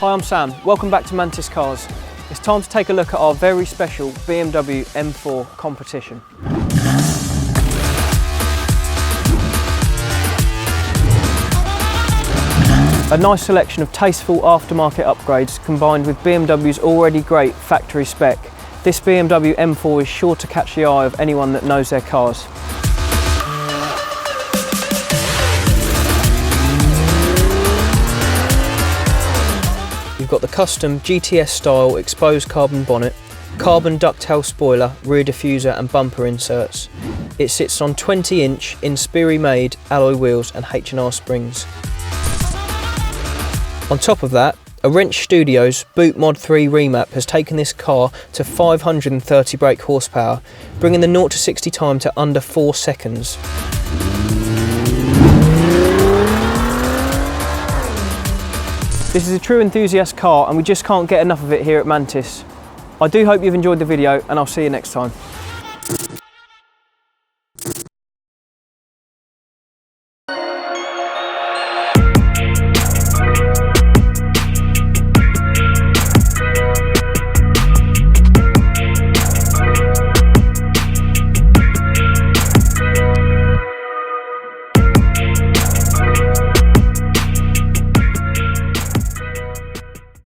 Hi, I'm Sam. Welcome back to Mantis Cars. It's time to take a look at our very special BMW M4 competition. A nice selection of tasteful aftermarket upgrades combined with BMW's already great factory spec. This BMW M4 is sure to catch the eye of anyone that knows their cars. You've got the custom GTS style exposed carbon bonnet, carbon ducktail spoiler, rear diffuser and bumper inserts. It sits on 20-inch Ispiri made alloy wheels and H&R springs. On top of that, a Wrench Studios Boot Mod 3 remap has taken this car to 530 brake horsepower, bringing the 0 to 60 time to under 4 seconds. This is a true enthusiast car and we just can't get enough of it here at Mantis. I do hope you've enjoyed the video and I'll see you next time.